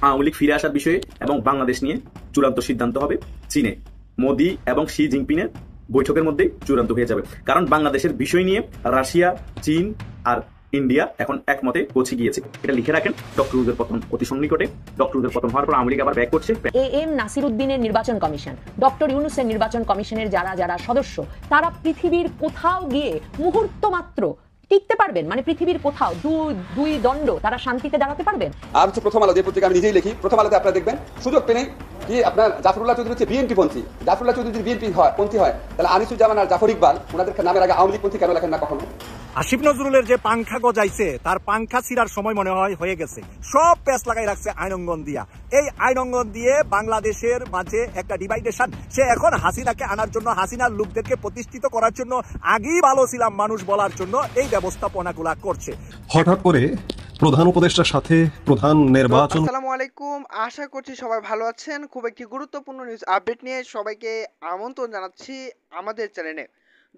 আওয়ামী লীগ ফিরে আসার বিষয়ে এবং বাংলাদেশ নিয়ে চূড়ান্ত সিদ্ধান্ত হবে চীনে। মোদি এবং শি জিনপিংয়ের বৈঠকের মধ্যেই চূড়ান্ত হয়ে যাবে, কারণ বাংলাদেশের বিষয় নিয়ে রাশিয়া, চীন আর ইন্ডিয়া এখন একমতে পৌঁছে গিয়েছে। এটা লিখে রাখেন, ডক্টর ইউনূসের পতন অতি সন্নিকটে। ডক্টর ইউনূস পতন হওয়ার পর আওয়ামী লীগ আবার ব্যাক করছে। এম নাসির উদ্দিনের নির্বাচন কমিশন, ডক্টর ইউনূসের নির্বাচন কমিশনের যারা যারা সদস্য, তারা পৃথিবীর কোথাও গিয়ে মুহূর্ত মাত্র টিকতে পারবেন? মানে পৃথিবীর কোথাও দুই দণ্ড তারা শান্তিতে দাঁড়াতে পারবেন? আর হচ্ছে প্রথম আলো, যে পত্রিকা আমি নিজেই লিখি, প্রথম আলোতে আপনারা দেখবেন সুযোগ পেলেই কি আপনার জাফরুল্লাহ চৌধুরী হচ্ছে বিএনপি পন্থী। জাফরুল্লাহ চৌধুরী যদি বিএনপি পন্থী হয়, তাহলে আনিসুজ্জামান আর জাফর ইকবাল ওনাদের নামের আগে আওয়ামী লীগ পন্থী কেন লেখেন না কখনো? আসিফ নজরুলের যে পাংখা গজাইছে, তার পাংখা ছিঁড়ার সময় মনে হয় হয়ে গেছে। সব প্যাচ লাগাই রাখছে আইনঙ্গন দিয়া। এই আইনঙ্গন দিয়ে বাংলাদেশের মাঝে একটা ডিভাইডেশন। সে এখন হাসিনাকে আনার জন্য, হাসিনার লোকদেরকে প্রতিষ্ঠিত করার জন্য, আগেই ভালো ছিলাম মানুষ বলার জন্য এই ব্যবস্থাপনাগুলা করছে। হঠাৎ করে প্রধান উপদেষ্টার সাথে প্রধান নির্বাচন। আসসালামু আলাইকুম, আশা করছি সবাই ভালো আছেন। খুব একটি গুরুত্বপূর্ণ নিউজ আপডেট নিয়ে সবাইকে আমন্ত্রণ জানাচ্ছি আমাদের চ্যানেলে।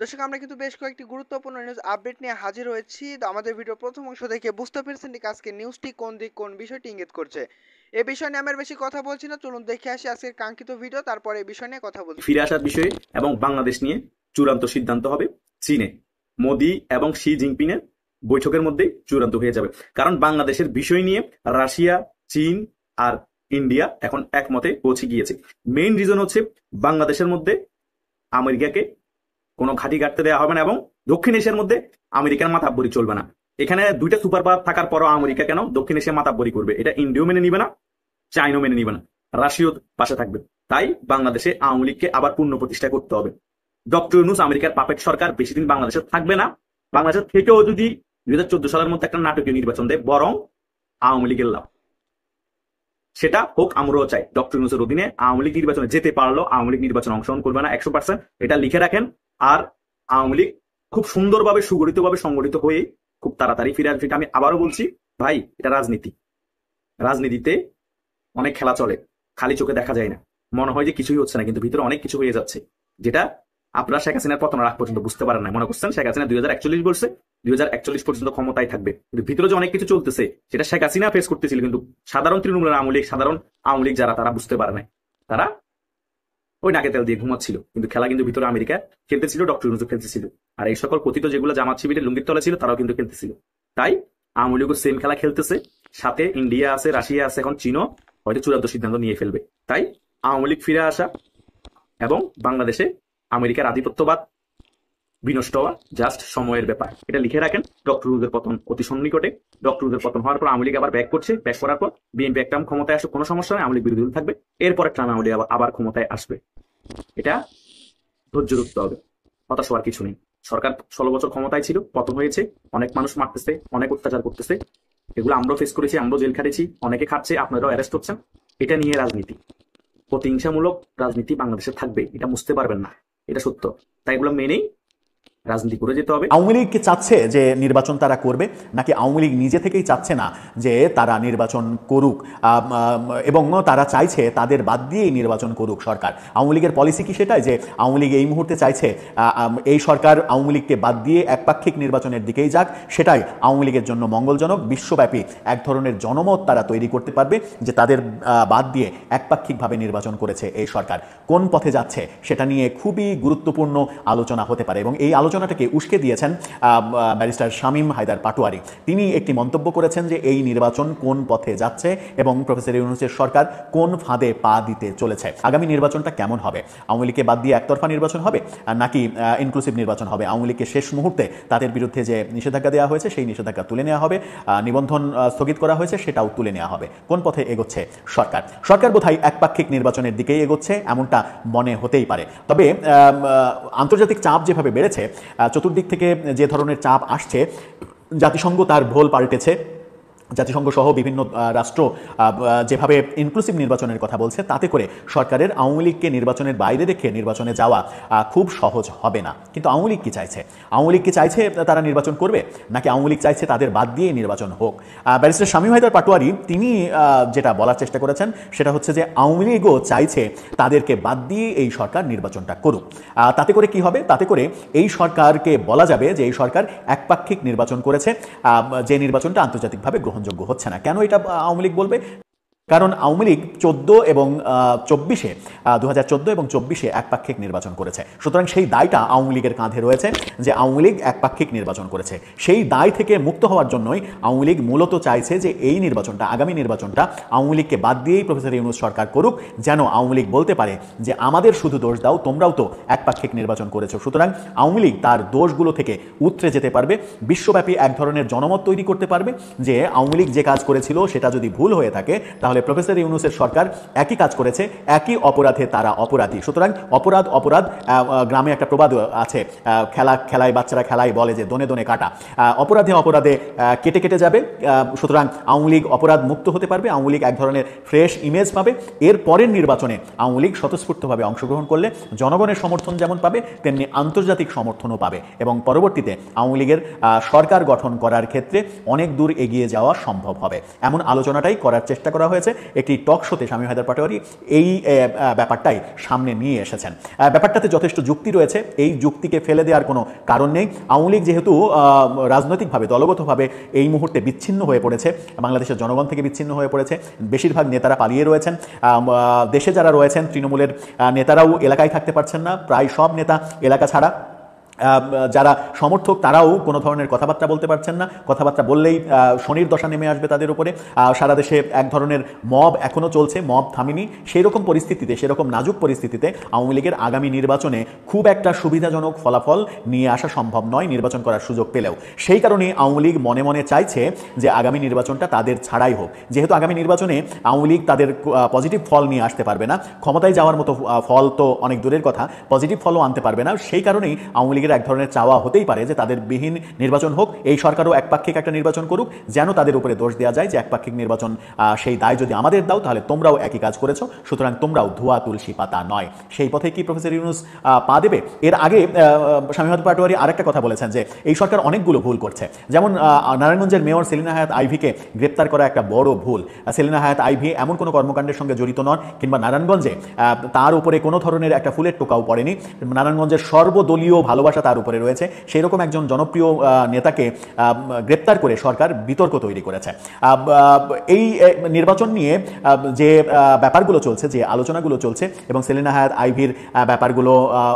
দর্শক, আমরা কিন্তু বেশ কয়েকটি গুরুত্বপূর্ণ নিউজ আপডেট নিয়ে হাজির হয়েছি। তো আমাদের ভিডিও প্রথম অংশ দেখে বুঝতে পেরেছেন ঠিক আজকে নিউজটি কোন দিক কোন বিষয়টি ইঙ্গিত করছে। এই বিষয় নিয়ে আমার বেশি কথা বলছি না, চলুন দেখে আসি আজকের কাঙ্ক্ষিত ভিডিও, তারপরে এই বিষয় নিয়ে কথা বলছি। ফিরে আসার বিষয়ে এবং বাংলাদেশ নিয়ে চূড়ান্ত সিদ্ধান্ত হবে চীনে। মোদি এবং শি জিনপিংয়ের বৈঠকের মধ্যেই চূড়ান্ত হয়ে যাবে, কারণ বাংলাদেশের বিষয় নিয়ে রাশিয়া, চীন আর ইন্ডিয়া এখন একমতে পৌঁছে গিয়েছে। মেইন রিজন হচ্ছে বাংলাদেশের মধ্যে আমেরিকাকে কোনো ঘাঁটি কাটতে দেওয়া হবে না, এবং দক্ষিণ এশিয়ার মধ্যে আমেরিকার মাতাব্বরি চলবে না। এখানে দুইটা সুপার পাওয়ার থাকার পরও আমেরিকা কেন দক্ষিণ এশিয়া মাতাব্বরি করবে? এটা ইন্ডিয়াও মেনে নিবে না, চাইনাও মেনে নিবে না, রাশিয়াও পাশে থাকবে। তাই বাংলাদেশে আওয়ামী লীগকে আবার পুনঃ প্রতিষ্ঠা করতে হবে। ডক্টর ইউনূস আমেরিকার পাপেট সরকার বেশি দিন বাংলাদেশে থাকবে না। বাংলাদেশ থেকেও যদি 2014 সালের মধ্যে একটা নাটকীয় নির্বাচন দেয়, বরং আওয়ামী লীগের লাভ। সেটা হোক, আমরাও চাই ডক্টর ইউনূসের অধীনে আওয়ামী লীগ নির্বাচনে যেতে পারলো আওয়ামী লীগ নির্বাচনে অংশগ্রহণ করবে না 100%, এটা লিখে রাখেন। আর আওয়ামী লীগ খুব সুন্দরভাবে সুগঠিতভাবে সংগঠিত হয়ে খুব তাড়াতাড়ি ফিরে আসবে। আমি আবারও বলছি ভাই, এটা রাজনীতি। রাজনীতিতে অনেক খেলা চলে, খালি চোখে দেখা যায় না, মনে হয় যে কিছুই হচ্ছে না, কিন্তু ভিতরে অনেক কিছু হয়ে যাচ্ছে, যেটা আপনারা শেখ হাসিনার পতনের আগ পর্যন্ত বুঝতে পারেন না। মনে করছেন শেখ হাসিনা 2041 বলছে 2041 পর্যন্ত ক্ষমতায় থাকবে, কিন্তু ভিতরে যে অনেক কিছু চলতেছে সেটা শেখ হাসিনা ফেস করতেছিল, কিন্তু সাধারণ তৃণমূলের আওয়ামী লীগ, সাধারণ আওয়ামী লীগ যারা, তারা বুঝতে পারে না। তারা ওই নাকে তেল দিয়ে ঘুমাচ্ছিল, কিন্তু খেলা কিন্তু ভিতরে আমেরিকা খেলতেছিল, ডক্টর ইউনূস খেলতেছিল, আর এই সকল কথিত যেগুলো জামাত শিবিরের লুঙ্গির তলা ছিল তারাও কিন্তু খেলতেছিল। তাই আওয়ামী লীগও সেম খেলা খেলতেছে, সাথে ইন্ডিয়া আছে, রাশিয়া আছে, এখন চীনও হয়তো চূড়ান্ত সিদ্ধান্ত নিয়ে ফেলবে। তাই আওয়ামী লীগ ফিরে আসা এবং বাংলাদেশে আমেরিকার আধিপত্যবাদ বিনষ্ট হওয়া জাস্ট সময়ের ব্যাপার। এটা লিখে রাখেন, ডক্টর ইউনূসের পতন অতি সন্নিকটে। ডক্টর ইউনূসের পতন হওয়ার পর আওয়ামী লীগ আবার ব্যাক করছে, ব্যাক করার পর বিএনপি একটা ক্ষমতায় আসে, কোনো সমস্যা নেই, আওয়ামী লীগ বিরোধী থাকবে, এরপর একটা আওয়ামী লীগ আবার ক্ষমতায় আসবে। এটা ধৈর্য ধরতে হবে, হতাশ হওয়ার কিছু নেই। সরকার 16 বছর ক্ষমতায় ছিল, পতন হয়েছে, অনেক মানুষ মারতেছে, অনেক অত্যাচার করতেছে, এগুলো আমরাও ফেস করেছি, আমরাও জেল খাটেছি, অনেকে খাচ্ছে, আপনারাও অ্যারেস্ট হচ্ছেন। এটা নিয়ে রাজনীতি, প্রতিহিংসামূলক রাজনীতি বাংলাদেশে থাকবে, এটা বুঝতে পারবেন না, এটা সত্য। তাই এগুলো মেনেই রাজনীতি করে যেতে হবে। আওয়ামী লীগ কি চাচ্ছে যে নির্বাচন তারা করবে, নাকি আওয়ামী লীগ নিজে থেকেই চাচ্ছে না যে তারা নির্বাচন করুক, এবং তারা চাইছে তাদের বাদ দিয়েই নির্বাচন করুক সরকার? আওয়ামী লীগের পলিসি কি সেটাই যে আওয়ামী লীগ এই মুহূর্তে চাইছে এই সরকার আওয়ামী লীগকে বাদ দিয়ে একপাক্ষিক নির্বাচনের দিকেই যাক? সেটাই আওয়ামী লীগের জন্য মঙ্গলজনক। বিশ্বব্যাপী এক ধরনের জনমত তারা তৈরি করতে পারবে যে তাদের বাদ দিয়ে একপাক্ষিকভাবে নির্বাচন করেছে এই সরকার। কোন পথে যাচ্ছে সেটা নিয়ে খুবই গুরুত্বপূর্ণ আলোচনা হতে পারে, এবং এই আলোচনাটাকে উস্কে দিয়েছেন ব্যারিস্টার শামীম হায়দার পাটোয়ারি। তিনি একটি মন্তব্য করেছেন যে এই নির্বাচন কোন পথে যাচ্ছে এবং প্রফেসর ইউনূসের সরকার কোন ফাঁদে পা দিতে চলেছে। আগামী নির্বাচনটা কেমন হবে? আওয়ামী লীগকে বাদ দিয়ে একতরফা নির্বাচন হবে, নাকি ইনক্লুসিভ নির্বাচন হবে? আওয়ামী লীগকে শেষ মুহূর্তে তাদের বিরুদ্ধে যে নিষেধাজ্ঞা দেওয়া হয়েছে সেই নিষেধাজ্ঞা তুলে নেওয়া হবে, নিবন্ধন স্থগিত করা হয়েছে সেটাও তুলে নেওয়া হবে। কোন পথে এগোচ্ছে সরকার? সরকার বোধহয় একপাক্ষিক নির্বাচনের দিকেই এগোচ্ছে, এমনটা মনে হতেই পারে। তবে আন্তর্জাতিক চাপ যেভাবে বেড়েছে, চতুর্দিক থেকে যে ধরনের চাপ আসছে, জাতিসংঘ তার ভোল পাল্টেছে, জাতিসংঘ সহ বিভিন্ন রাষ্ট্র যেভাবে ইনক্লুসিভ নির্বাচনের কথা বলছে, তাতে করে সরকারের আওয়ামী লীগকে নির্বাচনের বাইরে রেখে নির্বাচনে যাওয়া খুব সহজ হবে না। কিন্তু আওয়ামী লীগ কি চাইছে? আওয়ামী লীগ কি চাইছে তারা নির্বাচন করবে, নাকি আওয়ামী লীগ চাইছে তাদের বাদ দিয়ে নির্বাচন হোক? ব্যারিস্টার শামীম হায়দার পাটোয়ারি তিনি যেটা বলার চেষ্টা করেছেন সেটা হচ্ছে যে আওয়ামী লীগও চাইছে তাদেরকে বাদ দিয়ে এই সরকার নির্বাচনটা করুক। তাতে করে কি হবে? তাতে করে এই সরকারকে বলা যাবে যে এই সরকার একপাক্ষিক নির্বাচন করেছে, যে নির্বাচনটা আন্তর্জাতিকভাবে গ্রহণযোগ্য হচ্ছে না। কেন এটা আওয়ামী লীগ বলবে? কারণ আওয়ামী লীগ 14 এবং 24-এ 2014 এবং 24-এ একপাক্ষিক নির্বাচন করেছে। সুতরাং সেই দায়টা আওয়ামী লীগের কাঁধে রয়েছে যে আওয়ামী লীগ একপাক্ষিক নির্বাচন করেছে। সেই দায় থেকে মুক্ত হওয়ার জন্যই আওয়ামী লীগ মূলত চাইছে যে এই নির্বাচনটা, আগামী নির্বাচনটা আওয়ামী লীগকে বাদ দিয়েই প্রফেসর ইউনূস সরকার করুক, যেন আওয়ামী লীগ বলতে পারে যে আমাদের শুধু দোষ দাও, তোমরাও তো একপাক্ষিক নির্বাচন করেছো। সুতরাং আওয়ামী লীগ তার দোষগুলো থেকে উতরে যেতে পারবে, বিশ্বব্যাপী এক ধরনের জনমত তৈরি করতে পারবে যে আওয়ামী লীগ যে কাজ করেছিল সেটা যদি ভুল হয়ে থাকে তাহলে প্রফেসর ইউনূসের সরকার একই কাজ করেছে, একই অপরাধে তারা অপরাধী। সুতরাং অপরাধ অপরাধ, গ্রামে একটা প্রবাদ আছে, খেলায় বাচ্চারা খেলায় বলে যে দনে দনে কাটা, অপরাধে অপরাধে কেটে কেটে যাবে। সুতরাং আওয়ামী লীগ অপরাধ মুক্ত হতে পারবে, আওয়ামী লীগ এক ধরনের ফ্রেশ ইমেজ পাবে। এর পরের নির্বাচনে আওয়ামী লীগ স্বতঃস্ফূর্তভাবে অংশগ্রহণ করলে জনগণের সমর্থন যেমন পাবে তেমনি আন্তর্জাতিক সমর্থনও পাবে এবং পরবর্তীতে আওয়ামী লীগের সরকার গঠন করার ক্ষেত্রে অনেক দূর এগিয়ে যাওয়া সম্ভব হবে। এমন আলোচনাটাই করার চেষ্টা করা হয়েছে। একটি টক শোতে শামীম হায়দার পাটোয়ারী এই ব্যাপারটাই সামনে নিয়ে এসেছেন। ব্যাপারটাতে যথেষ্ট যুক্তি রয়েছে, এই যুক্তিকে ফেলে দেওয়ার কোনো কারণ নেই। আওয়ামী লীগ যেহেতু রাজনৈতিকভাবে, দলগতভাবে এই মুহূর্তে বিচ্ছিন্ন হয়ে পড়েছে, বাংলাদেশের জনগণ থেকে বিচ্ছিন্ন হয়ে পড়েছে, বেশিরভাগ নেতারা পালিয়ে রয়েছেন, দেশে যারা রয়েছেন তৃণমূলের নেতারাও এলাকায় থাকতে পারছেন না, প্রায় সব নেতা এলাকা ছাড়া, যারা সমর্থক তারাও কোনো ধরনের কথাবার্তা বলতে পারছেন না, কথাবার্তা বললেই শনির দশা নেমে আসবে তাদের উপরে। সারা দেশে এক ধরনের মব এখনও চলছে, মব থামেনি। সেই রকম পরিস্থিতিতে, সেরকম নাজুক পরিস্থিতিতে আওয়ামী লীগের আগামী নির্বাচনে খুব একটা সুবিধাজনক ফলাফল নিয়ে আসা সম্ভব নয় নির্বাচন করার সুযোগ পেলেও। সেই কারণে আওয়ামী লীগ মনে মনে চাইছে যে আগামী নির্বাচনটা তাদের ছাড়াই হোক। যেহেতু আগামী নির্বাচনে আওয়ামী লীগ তাদের পজিটিভ ফল নিয়ে আসতে পারবে না, ক্ষমতায় যাওয়ার মতো ফল তো অনেক দূরের কথা, পজিটিভ ফলও আনতে পারবে না। সেই কারণেই আওয়ামী লীগের এক ধরনের চাওয়া হতেই পারে যে তাদের বিহীন নির্বাচন হোক, এই সরকারও একপাক্ষিক একটা নির্বাচন করুক, যেন তাদের উপরে দোষ দেওয়া যায় যে একপাক্ষিক নির্বাচন সেই দায় যদি আমাদের দাও তাহলে তোমরাও একই কাজ করেছো, সুতরাং তোমরাও ধোয়া তুলসী পাতা নয়। সেই পথে কি প্রফেসর ইউনূস পা দেবে? এর আগে শামীম হায়দার পাটোয়ারী আরেকটা কথা বলেছেন যে এই সরকার অনেকগুলো ভুল করছে। যেমন নারায়ণগঞ্জের মেয়র সেলিনা হায়াত আইভীকে গ্রেপ্তার করা একটা বড় ভুল। সেলিনা হায়াত আইভী এমন কোনো কর্মকাণ্ডের সঙ্গে জড়িত নন, কিংবা নারায়ণগঞ্জে তার উপরে কোনো ধরনের একটা ফুলের টোকাও পড়েনি। নারায়ণগঞ্জের সর্বদলীয় ভালোবাসা তার উপরে রয়েছে। সেই রকম একজন জনপ্রিয় নেতাকে গ্রেপ্তার করে সরকার বিতর্ক তৈরি করেছে। এই নির্বাচন নিয়ে যে ব্যাপারগুলো চলছে, যে আলোচনাগুলো চলছে এবং সেলিনা হায়াত আইভীর ব্যাপারগুলো,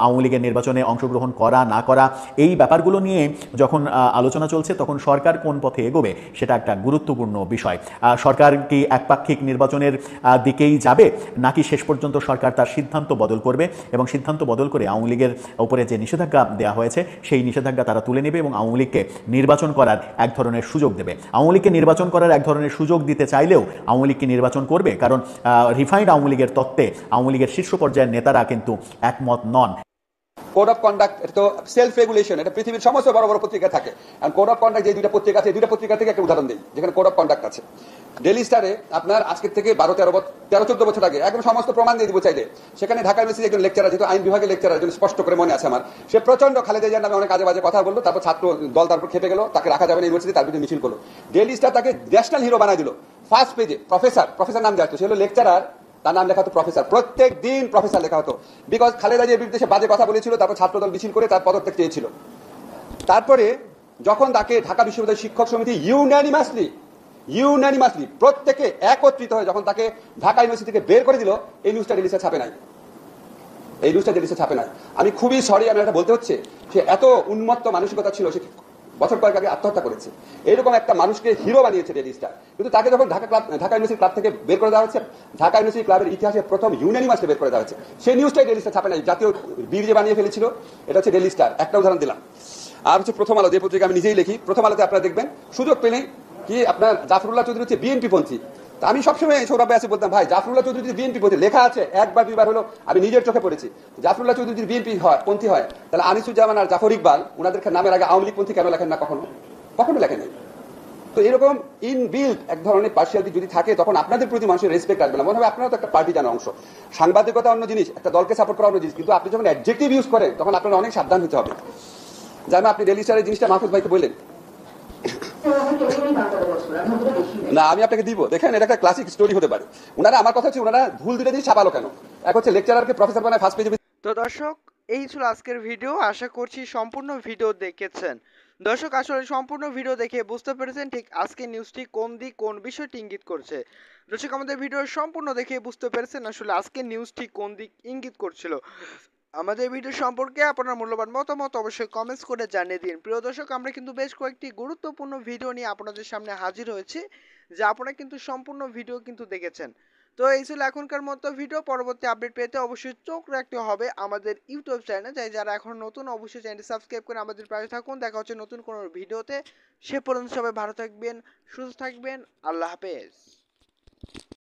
আওয়ামী লীগের নির্বাচনে অংশগ্রহণ করা না করা, এই ব্যাপারগুলো নিয়ে যখন আলোচনা চলছে তখন সরকার কোন পথে এগোবে সেটা একটা গুরুত্বপূর্ণ বিষয়। সরকার কি একপাক্ষিক নির্বাচনের দিকেই যাবে, নাকি শেষ পর্যন্ত সরকার তার সিদ্ধান্ত বদল করবে এবং সিদ্ধান্ত বদল করে আওয়ামী লীগের উপরে যে নিষেধাজ্ঞা দেওয়া হয়েছে সেই নিষেধাজ্ঞা তারা তুলে নেবে এবং আওয়ামী লীগকে নির্বাচন করার এক ধরনের সুযোগ দেবে? আওয়ামী লীগকে নির্বাচন করার এক ধরনের সুযোগ দিতে চাইলেও আওয়ামী লীগ কি নির্বাচন করবে? কারণ রিফাইন্ড আওয়ামী লীগের তত্ত্বে আওয়ামী লীগের শীর্ষ পর্যায়ের নেতারা কিন্তু একমত নন। কোড অফ কন্ডাক্ট, এটা তো সেলফ রেগুলেশন, এটা পৃথিবীর সমস্ত বড় বড় পত্রিকা থাকে। আর কোড অফ কন্ডাক্ট যে দুইটা পত্রিকা আছে, এই দুইটা পত্রিকা থেকে একটা উদাহরণ দিই যেখানে কোড অফ কন্ডাক্ট আছে। ডেইলি স্টারে আপনার আজকের থেকে 13-14 বছর আগে একদম সমস্ত প্রমাণ দিয়ে দিব চাইলে, সেখানে ঢাকা ইউনিভার্সিটি একজন লেকচারার, যেহেতু আইন বিভাগের লেকচারার, একজন স্পষ্ট করে মনে আছে আমার, সে প্রচন্ড খালেদা জিয়ার নামে অনেক আজে বাজে কথা বললো, তারপর ছাত্র দল তারপর খেপে গেল, তাকে রাখা যাবে না ইউনিভার্সিটি, তার বিরুদ্ধে মিছিল করলো। ডেইলি স্টার তাকে ন্যাশনাল হিরো বানাই দিল। ফার্স্ট পেজে প্রফেসর নাম দেওয়া হতো, সে হলো লেকচারার, তার নাম লেখা হতো প্রফেসর, প্রত্যেক দিন প্রফেসর লেখা হতো, বিকজ খালেদা জিয়ার বিরুদ্ধে বাজে কথা বলেছিল, তারপর ছাত্রদল মিছিল করে তার পদত্যাগ চেয়েছিল। তারপরে যখন তাকে ঢাকা বিশ্ববিদ্যালয় শিক্ষক সমিতি ইউনানিমাসলি প্রত্যেকে একত্রিত হয়ে যখন তাকে ঢাকা ইউনিভার্সিটি থেকে বের করে দিল, এই নিউজটা ডেইলি স্টার ছাপে নাই। আমি খুবই সরি, আমি এটা বলতে হচ্ছে, সে এত উন্মত্ত মানসিকতা ছিল, সে বছর কয়েক আগে আত্মহত্যা করেছে। এরকম একটা মানুষকে হিরো বানিয়েছে ডেইলি স্টার, কিন্তু তাকে যখন ঢাকা ইউনিভার্সিটি ক্লাব থেকে বের করে দেওয়া হচ্ছে, ঢাকা ইউনিভার্সিটি ক্লাবের ইতিহাসে প্রথম ইউনানিমাসলি বের করে দেওয়া হচ্ছে, সেই নিউজটাই ডেইলি স্টার ছাপে নাই। জাতীয় বীর যে বানিয়ে ফেলেছিল, এটা হচ্ছে ডেইলি স্টার। একটা উদাহরণ দিলাম। আর হচ্ছে প্রথম আলো, যে পত্রিকা আমি নিজেই লিখি। প্রথম আলোতে আপনারা দেখবেন সুযোগ পেলেই কি আপনার জাফরুল্লাহ চৌধুরী হচ্ছে বিএনপি পন্থী। তা আমি সবসময় সৌরভ ভাই বলতাম, ভাই জাফরুল্লাহ চৌধুরী যদি বিএনপি পন্থী লেখা আছে, একবার দুইবার হলো আমি নিজের চোখে পড়েছি, জাফরুল্লাহ চৌধুরী যদি বিএনপি পন্থী হয়, তাহলে আনিসুজ্জামান আর জাফর ইকবাল ওনাদের নামের আগে আওয়ামী লীগ পন্থী কেন লেখেন না? কখনো লেখেন নাই। তো এরকম ইনবিল্ট এক ধরনের পার্সিয়ালিটি যদি থাকে, তখন আপনাদের প্রতি মানুষের রেসপেক্ট আসবে না, মনে হবে আপনারা তো একটা পার্টি জানার অংশ। সাংবাদিকতা অন্য জিনিস, একটা দলকে সাপোর্ট করা অন্য জিনিস, কিন্তু আপনি যখন অ্যাডজেক্টিভ ইউজ করেন তখন আপনারা অনেক সাবধান হতে হবে। যেমন আপনি ডেইলি স্টারের জিনিসটা মাহফুজ ভাইকে বললেন না, আমি আপনাকে দিব, দেখেন এটা একটা ক্লাসিক স্টোরি হতে পারে। ওনারা, আমার কথা হচ্ছে, ওনারা ভুল দুটো দিয়ে ছাপালো কেন? এক হচ্ছে লেকচারারকে প্রফেসর বানায় ফার্স্ট পেজে। তো দর্শক, এই ছিল আজকের ভিডিও। আশা করছি সম্পূর্ণ ভিডিও দেখেছেন। দর্শক আসলে সম্পূর্ণ ভিডিও দেখে বুঝতে পেরেছেন ঠিক আজকে নিউজটি কোন দিক কোন বিষয়টি ইঙ্গিত করছে। দর্শক আমাদের ভিডিও সম্পূর্ণ দেখে বুঝতে পেরেছেন আসলে আজকে নিউজটি কোন দিক ইঙ্গিত করছিল। আমাদের ভিডিও সম্পর্কে আপনার মূল্যবান মতামত অবশ্যই কমেন্টস করে জানিয়ে দিন। প্রিয় দর্শক আমরা কিন্তু বেশ কয়েকটি গুরুত্বপূর্ণ ভিডিও নিয়ে আপনাদের সামনে হাজির হয়েছি, যা আপনারা কিন্তু সম্পূর্ণ ভিডিও কিন্তু দেখেছেন। তো এই ছিল এখনকার মতো ভিডিও। পরবর্তী আপডেট পেতে অবশ্যই চোখ রাখতে হবে আমাদের ইউটিউব চ্যানেলে। যারা এখন নতুন অবশ্যই চ্যানেলটি সাবস্ক্রাইব করে আমাদের পাশে থাকুন। দেখা হচ্ছে নতুন কোনো ভিডিওতে। সে পর্যন্ত সবাই ভালো থাকবেন, সুস্থ থাকবেন। আল্লাহ হাফেজ।